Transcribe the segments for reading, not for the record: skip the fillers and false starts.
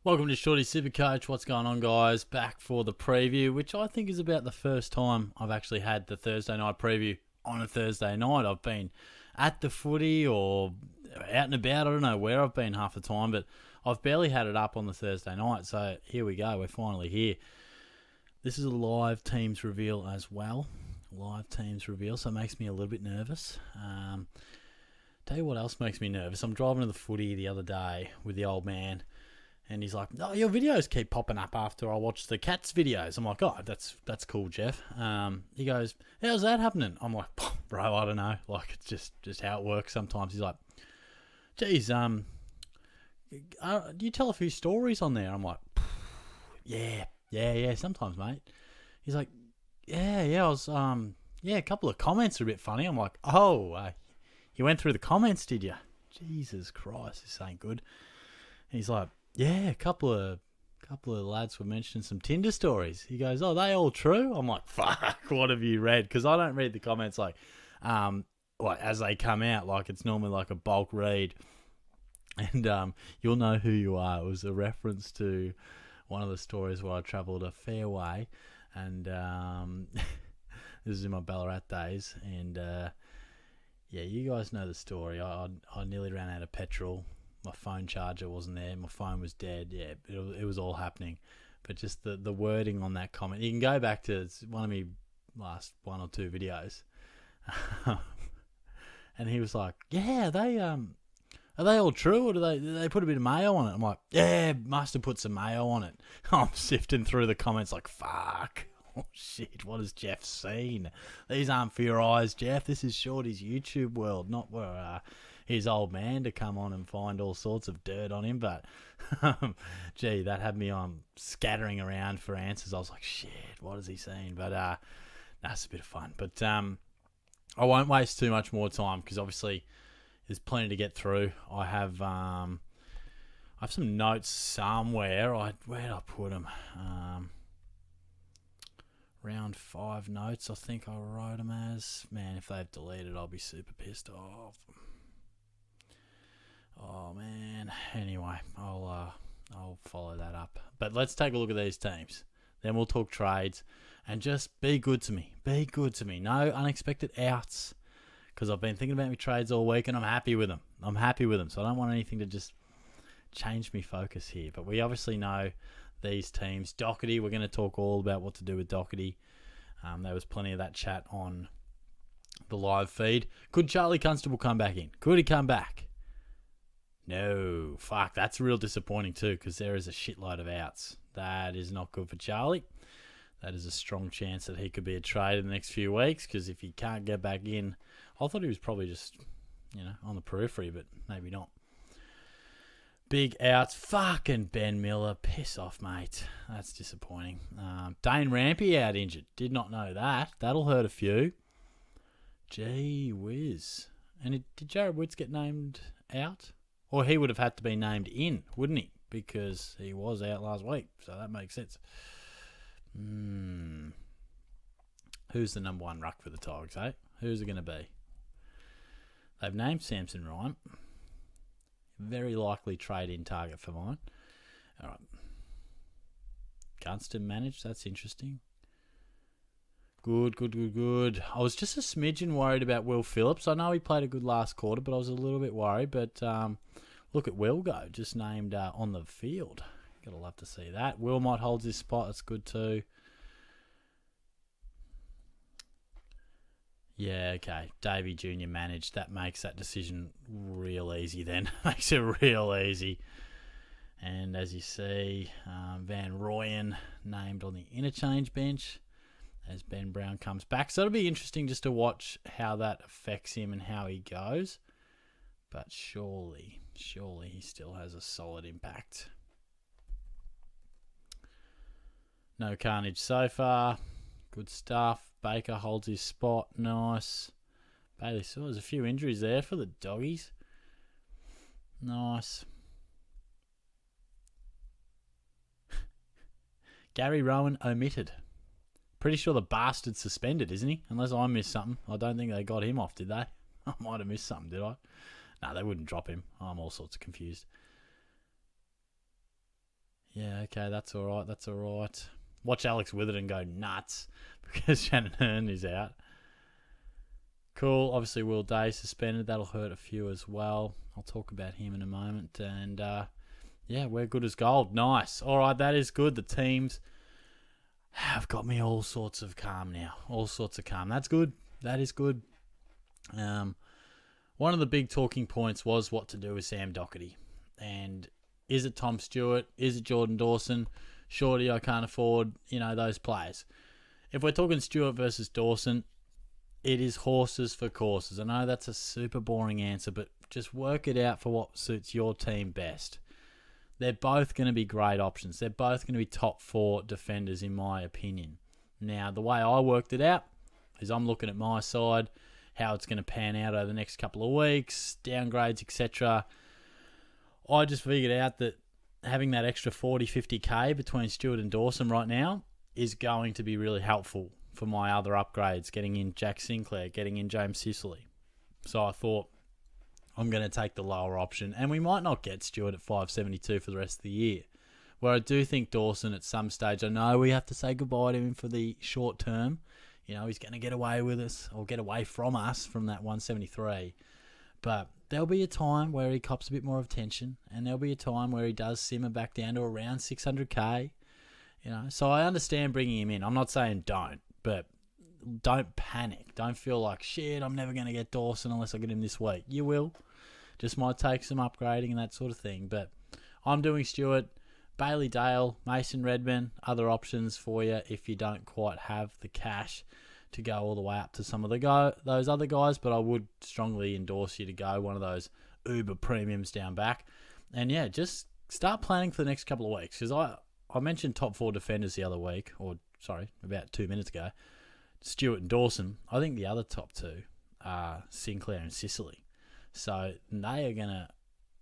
Welcome to Shorty SuperCoach. What's going on, guys? Back for the preview, which I think is about the first time I've actually had the Thursday night preview on a Thursday night. I've been at the footy or out and about. I don't know where I've been half the time, but I've barely had it up on the Thursday night. So here we go. We're finally here. This is a live teams reveal as well. Live teams reveal, so it makes me a little bit nervous. Tell you what else makes me nervous. I'm driving to the footy the other day with the old man, and he's like, "Oh, your videos keep popping up after I watch the Cats videos." I'm like, "Oh, that's cool, Jeff." He goes, "How's that happening?" I'm like, "Bro, I don't know. Like, it's just how it works sometimes." He's like, "Geez, do you tell a few stories on there?" I'm like, "Yeah, sometimes, mate." He's like, "Yeah, I was, a couple of comments are a bit funny." I'm like, "Oh, you went through the comments, did you?" Jesus Christ, this ain't good. And he's like, "Yeah, a couple of lads were mentioning some Tinder stories." He goes, "Oh, they all true?" I'm like, "Fuck, what have you read?" Because I don't read the comments like as they come out. Like, it's normally like a bulk read, and you'll know who you are. It was a reference to one of the stories where I travelled a fair way, and this is in my Ballarat days, and you guys know the story. I nearly ran out of petrol. My phone charger wasn't there. My phone was dead. Yeah, it was all happening. But just the wording on that comment. You can go back to one of my last one or two videos. And he was like, "Yeah, are they all true, or do they put a bit of mayo on it?" I'm like, "Yeah, must have put some mayo on it." I'm sifting through the comments like, fuck. Oh, shit, what has Jeff seen? These aren't for your eyes, Jeff. This is Shorty's YouTube world, not where his old man to come on and find all sorts of dirt on him. But, gee, that had me on scattering around for answers. I was like, shit, what has he seen? But that's a bit of fun. But I won't waste too much more time because obviously there's plenty to get through. I have some notes somewhere. Where did I put them? Round 5 notes, I think I wrote them as. Man, if they've deleted, I'll be super pissed off. Oh, man. Anyway, I'll follow that up. But let's take a look at these teams. Then we'll talk trades. And just be good to me. Be good to me. No unexpected outs. Because I've been thinking about my trades all week and I'm happy with them. So I don't want anything to just change me focus here. But we obviously know these teams. Doherty, we're going to talk all about what to do with Doherty. There was plenty of that chat on the live feed. Could Charlie Constable come back in? Could he come back? No. Fuck, that's real disappointing too, because there is a shitload of outs. That is not good for Charlie. That is a strong chance that he could be a trade in the next few weeks, because if he can't get back in, I thought he was probably just, on the periphery, but maybe not. Big outs. Fucking Ben Miller. Piss off, mate. That's disappointing. Dane Rampy out injured. Did not know that. That'll hurt a few. Gee whiz. And did Jared Woods get named out? Or he would have had to be named in, wouldn't he? Because he was out last week. So that makes sense. Who's the number 1 ruck for the Cogs, eh? Who's it going to be? They've named Samson Ryan. Very likely trade-in target for mine. All right. Gunston managed. That's interesting. Good. I was just a smidgen worried about Will Phillips. I know he played a good last quarter, but I was a little bit worried. But look at Will go. Just named on the field. Gotta love to see that. Will might hold his spot. That's good too. Yeah, okay. Davey Jr. managed. That makes that decision real easy then. Makes it real easy. And as you see, Van Rooyen named on the interchange bench as Ben Brown comes back. So it'll be interesting just to watch how that affects him and how he goes. But surely he still has a solid impact. No carnage so far. Good stuff. Baker holds his spot. Nice. Bailey saw there's a few injuries there for the doggies. Nice. Gary Rowan omitted. Pretty sure the bastard's suspended, isn't he? Unless I missed something. I don't think they got him off, did they? I might have missed something, did I? No, they wouldn't drop him. I'm all sorts of confused. Yeah, okay, that's all right. That's all right. Watch Alex Witherden go nuts because Shannon Hearn is out. Cool. Obviously, Will Day suspended. That'll hurt a few as well. I'll talk about him in a moment. And, yeah, we're good as gold. Nice. All right, that is good. The teams have got me all sorts of calm now. All sorts of calm. That's good. That is good. One of the big talking points was what to do with Sam Doherty. And is it Tom Stewart? Is it Jordan Dawson? Shorty, I can't afford, those players. If we're talking Stewart versus Dawson, it is horses for courses. I know that's a super boring answer, but just work it out for what suits your team best. They're both going to be great options. They're both going to be top 4 defenders, in my opinion. Now, the way I worked it out is I'm looking at my side, how it's going to pan out over the next couple of weeks, downgrades, etc. I just figured out that having that extra 40, 50k between Stewart and Dawson right now is going to be really helpful for my other upgrades, getting in Jack Sinclair, getting in James Sicily. So I thought I'm going to take the lower option, and we might not get Stewart at 572 for the rest of the year. Where I do think Dawson at some stage, I know we have to say goodbye to him for the short term. He's going to get away with us, or get away from us from that 173. But there'll be a time where he cops a bit more of attention, and there'll be a time where he does simmer back down to around 600k. So I understand bringing him in. I'm not saying don't, but don't panic. Don't feel like, shit, I'm never going to get Dawson unless I get him this week. You will. Just might take some upgrading and that sort of thing. But I'm doing Stewart, Bailey Dale, Mason Redman, other options for you if you don't quite have the cash to go all the way up to some of those other guys, but I would strongly endorse you to go one of those Uber premiums down back. And yeah, just start planning for the next couple of weeks, because I mentioned top 4 defenders the other week, about 2 minutes ago, Stewart and Dawson. I think the other top 2 are Sinclair and Sicily. So they are going to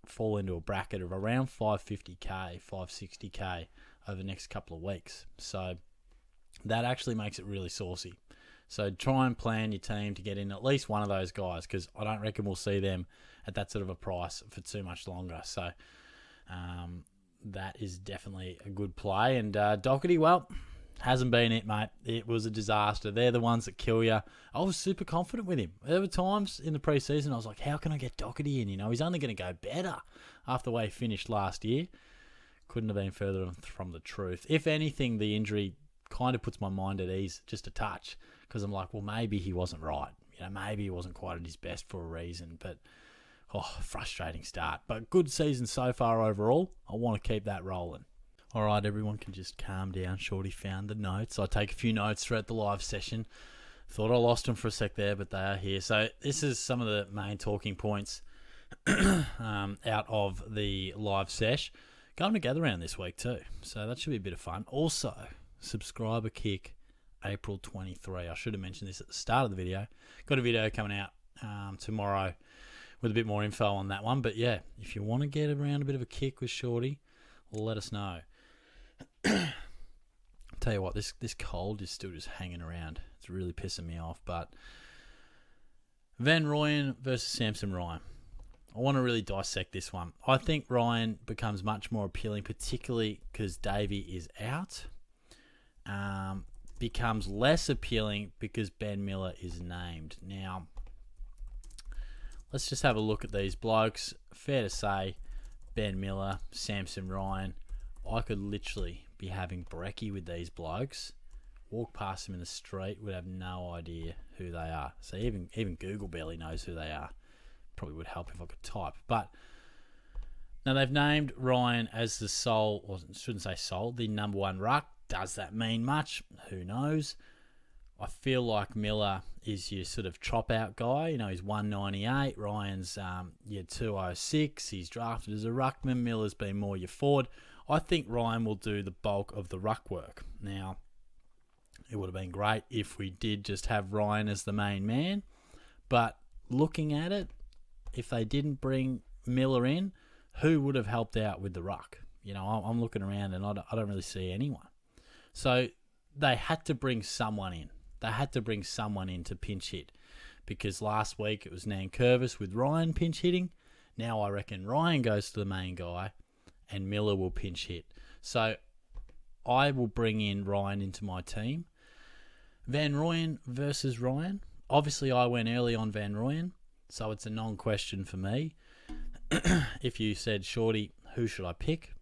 fall into a bracket of around 550k, 560k over the next couple of weeks. So that actually makes it really saucy. So try and plan your team to get in at least one of those guys, because I don't reckon we'll see them at that sort of a price for too much longer. So that is definitely a good play. And Doherty, well, hasn't been it, mate. It was a disaster. They're the ones that kill you. I was super confident with him. There were times in the preseason I was like, how can I get Doherty in? He's only going to go better after the way he finished last year. Couldn't have been further from the truth. If anything, the injury kind of puts my mind at ease just a touch, because I'm like, well, maybe he wasn't right. Maybe he wasn't quite at his best for a reason. But, frustrating start. But good season so far overall. I want to keep that rolling. All right, everyone can just calm down. Shorty found the notes. I take a few notes throughout the live session. Thought I lost them for a sec there, but they are here. So this is some of the main talking points out of the live sesh. Going together around this week too. So that should be a bit of fun. Also, subscriber kick April 23. I should have mentioned this at the start of the video. Got a video coming out tomorrow with a bit more info on that one. But yeah, if you want to get around a bit of a kick with Shorty, let us know. Tell you what, this cold is still just hanging around. It's really pissing me off. But Van Rooyen versus Samson Ryan. I want to really dissect this one. I think Ryan becomes much more appealing, particularly because Davey is out. Becomes less appealing because Ben Miller is named. Now, let's just have a look at these blokes. Fair to say, Ben Miller, Samson Ryan, I could literally be having brekkie with these blokes. Walk past them in the street, would have no idea who they are. So even Google barely knows who they are. Probably would help if I could type. But now they've named Ryan as the sole, or shouldn't say sole, the number 1 ruck. Does that mean much? Who knows? I feel like Miller is your sort of chop-out guy. He's 198. Ryan's your 206. He's drafted as a ruckman. Miller's been more your forward. I think Ryan will do the bulk of the ruck work. Now, it would have been great if we did just have Ryan as the main man. But looking at it, if they didn't bring Miller in, who would have helped out with the ruck? I'm looking around and I don't really see anyone. So they had to bring someone in. They had to bring someone in to pinch hit, because last week it was Nankervis with Ryan pinch hitting. Now I reckon Ryan goes to the main guy and Miller will pinch hit. So I will bring in Ryan into my team. Van Rooyen versus Ryan. Obviously, I went early on Van Rooyen, so it's a non-question for me. If you said, Shorty, who should I pick?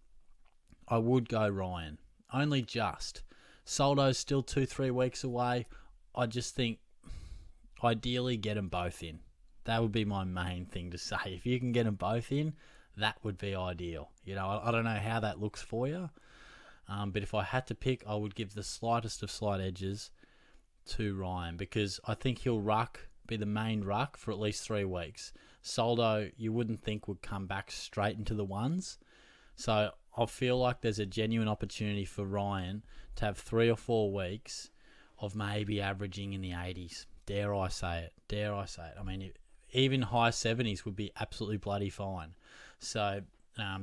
I would go Ryan. Only just. Soldo's still 2-3 weeks away. I just think, ideally, get them both in. That would be my main thing to say. If you can get them both in, that would be ideal. You know, I don't know how that looks for you. But if I had to pick, I would give the slightest of slight edges to Ryan, because I think he'll be the main ruck for at least 3 weeks. Soldo, you wouldn't think would come back straight into the ones. So I feel like there's a genuine opportunity for Ryan to have 3 or 4 weeks of maybe averaging in the 80s. Dare I say it. I mean, even high 70s would be absolutely bloody fine. So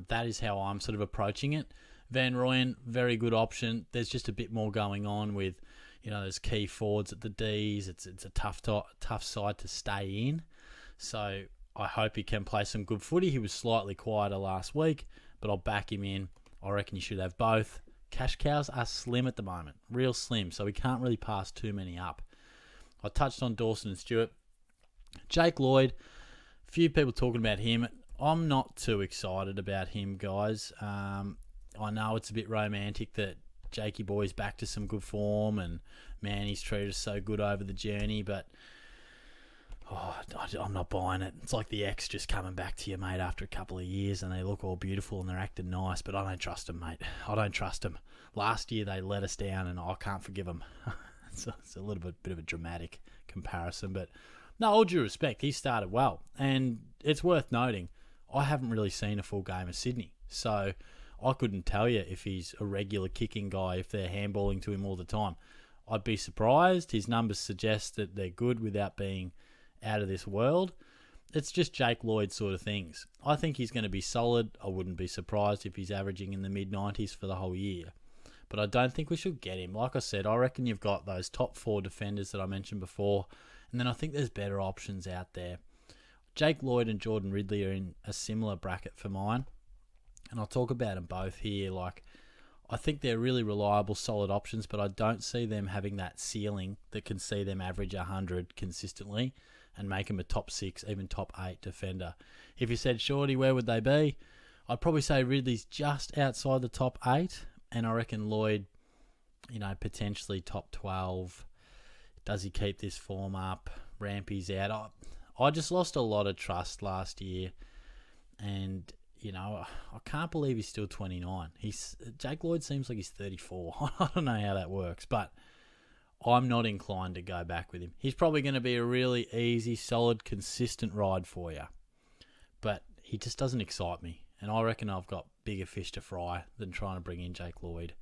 that is how I'm sort of approaching it. Van Rooyen, very good option. There's just a bit more going on with, you know, there's key forwards at the Ds. It's a tough side to stay in. So I hope he can play some good footy. He was slightly quieter last week, but I'll back him in. I reckon you should have both. Cash cows are slim at the moment, real slim, so we can't really pass too many up. I touched on Dawson and Stewart. Jake Lloyd, a few people talking about him. I'm not too excited about him, guys. I know it's a bit romantic that Jakey boy's back to some good form and, man, he's treated us so good over the journey, but I'm not buying it. It's like the ex just coming back to you, mate, after a couple of years, and they look all beautiful and they're acting nice, but I don't trust them, mate. I don't trust them. Last year they let us down, and I can't forgive them. It's a little bit of a dramatic comparison, but no, all due respect, he started well, and it's worth noting, I haven't really seen a full game of Sydney, so I couldn't tell you if he's a regular kicking guy, if they're handballing to him all the time. I'd be surprised. His numbers suggest that they're good without being out of this world. It's just Jake Lloyd sort of things. I think he's going to be solid. I wouldn't be surprised if he's averaging in the mid-90s for the whole year. But I don't think we should get him. Like I said, I reckon you've got those top 4 defenders that I mentioned before, and then I think there's better options out there. Jake Lloyd and Jordan Ridley are in a similar bracket for mine, and I'll talk about them both here. Like, I think they're really reliable, solid options, but I don't see them having that ceiling that can see them average 100 consistently and make them a top 6, even top 8 defender. If you said, Shorty, where would they be? I'd probably say Ridley's just outside the top 8, and I reckon Lloyd, you know, potentially top 12. Does he keep this form up? Rampy's out. I just lost a lot of trust last year, and, you know, I can't believe he's still 29. Jake Lloyd seems like he's 34. I don't know how that works, but I'm not inclined to go back with him. He's probably going to be a really easy, solid, consistent ride for you, but he just doesn't excite me, and I reckon I've got bigger fish to fry than trying to bring in Jake Lloyd.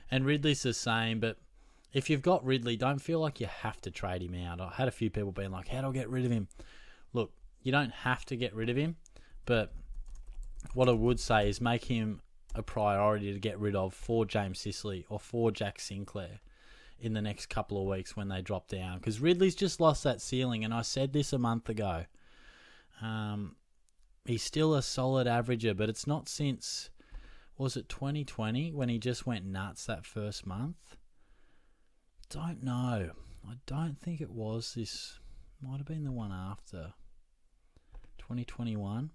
And Ridley's the same, but if you've got Ridley, don't feel like you have to trade him out. I had a few people being like, how do I get rid of him? Look, you don't have to get rid of him, but what I would say is make him a priority to get rid of for James Sicily or for Jack Sinclair in the next couple of weeks when they drop down. Because Ridley's just lost that ceiling, and I said this a month ago. He's still a solid averager, but it's not since, was it 2020 when he just went nuts that first month? Don't know. I don't think it was this. Might have been the one after. 2021.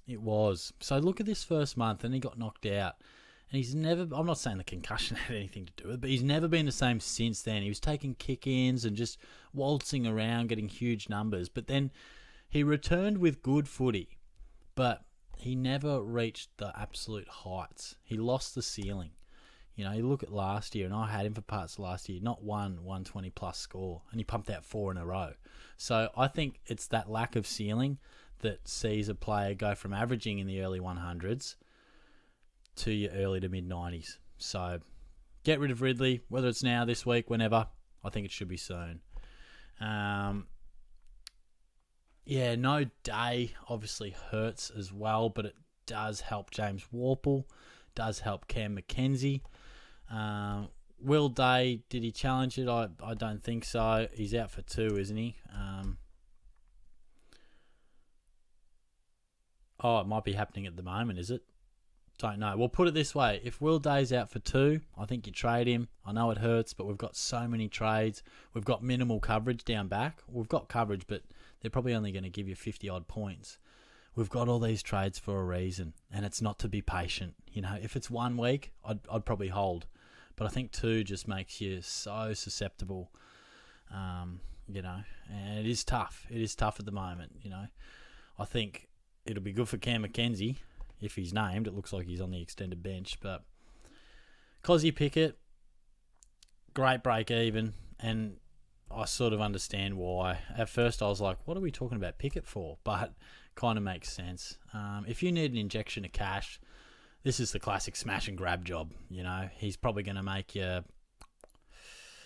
It was. So look at this first month, and he got knocked out. And he's never, I'm not saying the concussion had anything to do with it, but he's never been the same since then. He was taking kick-ins and just waltzing around, getting huge numbers. But then he returned with good footy, but he never reached the absolute heights. He lost the ceiling. You know, you look at last year, and I had him for parts of last year, not one 120-plus score, and he pumped out 4 in a row. So I think it's that lack of ceiling that sees a player go from averaging in the early 100s to your early to mid-90s. So get rid of Ridley, whether it's now, this week, whenever. I think it should be soon. Yeah, no Day obviously hurts as well, but it does help James Warple, does help Cam McKenzie. Will Day, did he challenge it? I don't think so. He's out for 2, isn't he? Oh, it might be happening at the moment, is it? Don't know. Well, put it this way. If Will Day's out for 2, I think you trade him. I know it hurts, but we've got so many trades. We've got minimal coverage down back. We've got coverage, but they're probably only going to give you 50-odd points. We've got all these trades for a reason, and it's not to be patient. You know, if it's 1 week, I'd probably hold. But I think 2 just makes you so susceptible, you know, and it is tough. It is tough at the moment, you know. I think it'll be good for Cam McKenzie. If he's named, it looks like he's on the extended bench. But Cozzy Pickett, great break even, and I sort of understand why. At first I was like, what are we talking about Pickett for? But kind of makes sense. If you need an injection of cash, this is the classic smash and grab job. You know, he's probably going to make you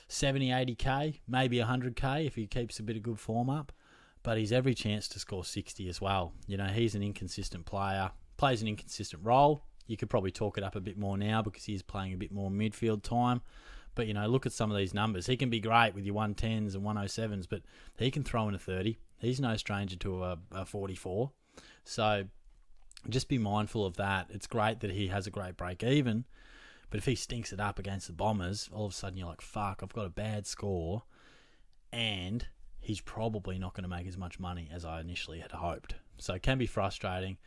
70, 80k, maybe 100k if he keeps a bit of good form up. But he's every chance to score 60 as well. You know, he's an inconsistent player. Plays an inconsistent role. You could probably talk it up a bit more now because he's playing a bit more midfield time. But, you know, look at some of these numbers. He can be great with your 110s and 107s, but he can throw in a 30. He's no stranger to a 44. So just be mindful of that. It's great that he has a great break even, but if he stinks it up against the Bombers, all of a sudden you're like, fuck, I've got a bad score, and he's probably not going to make as much money as I initially had hoped. So it can be frustrating.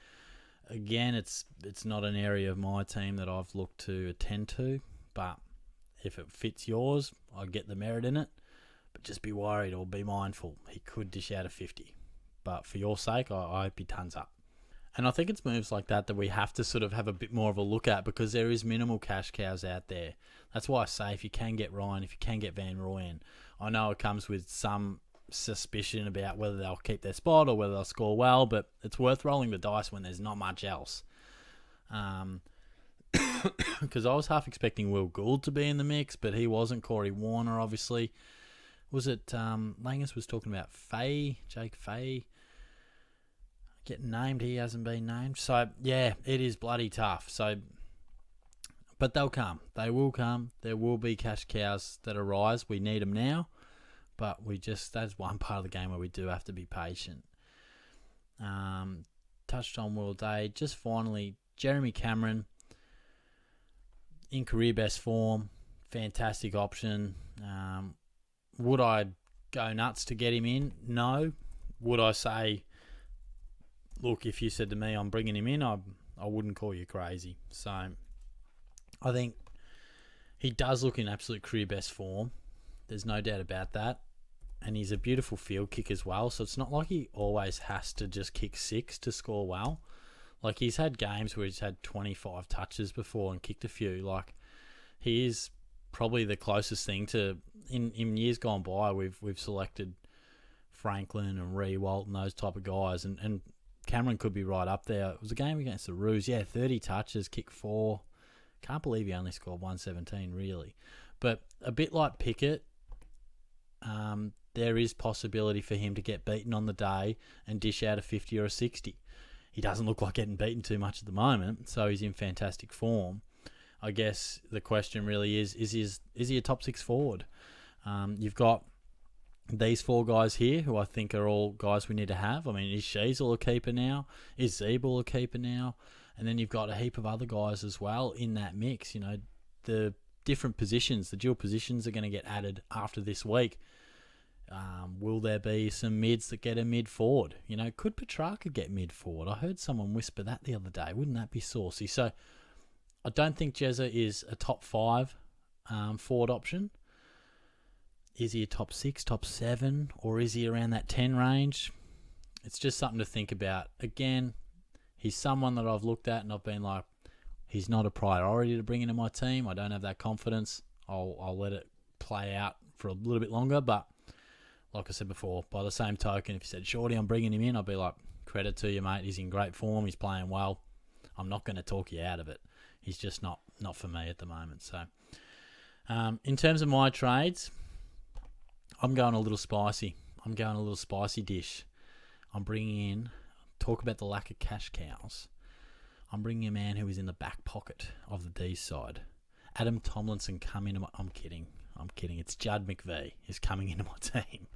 Again, it's not an area of my team that I've looked to attend to, but if it fits yours, I get the merit in it. But just be worried or be mindful. He could dish out a 50. But for your sake, I hope he tons up. And I think it's moves like that we have to sort of have a bit more of a look at because there is minimal cash cows out there. That's why I say if you can get Ryan, if you can get Van Rooyen, I know it comes with some suspicion about whether they'll keep their spot or whether they'll score well, but it's worth rolling the dice when there's not much else. Because I was half expecting Will Gould to be in the mix, but he wasn't. Corey Warner, obviously. Was it Langus was talking about Jake Fay getting named? He hasn't been named. So, yeah, it is bloody tough. So, but they'll come. They will come. There will be cash cows that arise. We need them now. But that's one part of the game where we do have to be patient. Touched on Will Day. Just finally, Jeremy Cameron in career best form. Fantastic option. Would I go nuts to get him in? No. Would I say, look, if you said to me I'm bringing him in, I wouldn't call you crazy. So I think he does look in absolute career best form. There's no doubt about that. And he's a beautiful field kick as well. So it's not like he always has to just kick 6 to score well. Like he's had games where he's had 25 touches before and kicked a few. Like he is probably the closest thing to in years gone by. We've selected Franklin and Rewalt and those type of guys, and Cameron could be right up there. It was a game against the Roos. 30 touches, kick 4. Can't believe he only scored 117 really. But a bit like Pickett, there is possibility for him to get beaten on the day and dish out a 50 or a 60. He doesn't look like getting beaten too much at the moment, so he's in fantastic form. I guess the question really is he a top 6 forward? You've got these 4 guys here who I think are all guys we need to have. I mean, is Sheasel a keeper now? Is Zeeble a keeper now? And then you've got a heap of other guys as well in that mix. You know, the different positions, the dual positions are going to get added after this week. Will there be some mids that get a mid forward? You know, could Petrarca get mid forward? I heard someone whisper that the other day. Wouldn't that be saucy? So I don't think Jezza is a top 5 forward option. Is he a top 6, top 7, or is he around that 10 range? It's just something to think about. Again, he's someone that I've looked at and I've been like, he's not a priority to bring into my team. I don't have that confidence. I'll let it play out for a little bit longer. But like I said before, by the same token, if you said, Shorty, I'm bringing him in, I'd be like, credit to you, mate. He's in great form. He's playing well. I'm not going to talk you out of it. He's just not for me at the moment. So in terms of my trades, I'm going a little spicy. I'm going a little spicy dish. I'm bringing in, talk about the lack of cash cows. I'm bringing a man who is in the back pocket of the D side. Adam Tomlinson come into my... I'm kidding. It's Judd McVie is coming into my team.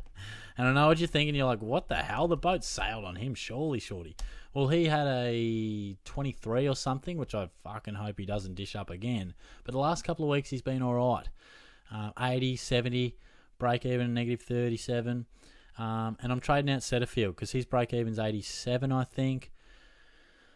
And I know what you're thinking. You're like, what the hell? The boat sailed on him, surely, Shorty. Well, he had a 23 or something, which I fucking hope he doesn't dish up again. But the last couple of weeks, he's been all right. 80, 70, break even, negative 37. And I'm trading out Setterfield because his break even's 87, I think.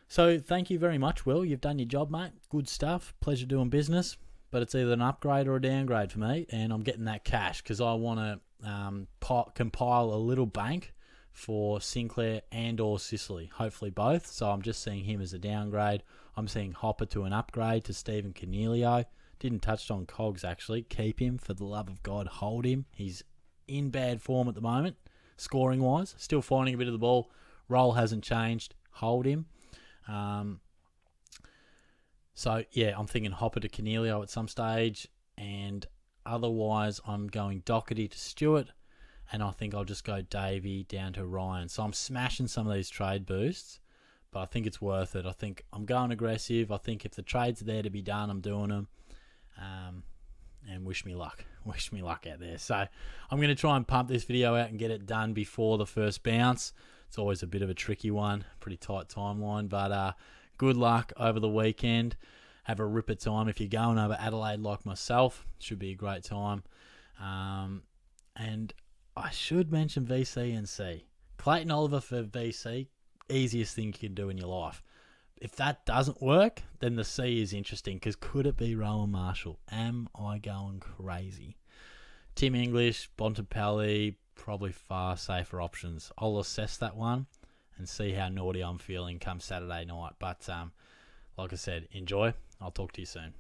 So thank you very much, Will. You've done your job, mate. Good stuff. Pleasure doing business. But it's either an upgrade or a downgrade for me, and I'm getting that cash because I want to compile a little bank for Sinclair and or Sicily, hopefully both. So I'm just seeing him as a downgrade. I'm seeing Hopper to an upgrade to Stephen Cornelio. Didn't touch on Cogs, actually. Keep him, for the love of God. Hold him. He's in bad form at the moment, scoring-wise. Still finding a bit of the ball. Role hasn't changed. Hold him. So, yeah, I'm thinking Hopper to Cornelio at some stage. And otherwise, I'm going Doherty to Stewart. And I think I'll just go Davey down to Ryan. So I'm smashing some of these trade boosts. But I think it's worth it. I think I'm going aggressive. I think if the trades are there to be done, I'm doing them. And wish me luck. Wish me luck out there. So I'm going to try and pump this video out and get it done before the first bounce. It's always a bit of a tricky one. Pretty tight timeline. But good luck over the weekend. Have a ripper time. If you're going over Adelaide like myself, it should be a great time. And I should mention VC and C. Clayton Oliver for VC, easiest thing you can do in your life. If that doesn't work, then the C is interesting because could it be Rowan Marshall? Am I going crazy? Tim English, Bontempelli, probably far safer options. I'll assess that one and see how naughty I'm feeling come Saturday night. But like I said, enjoy. I'll talk to you soon.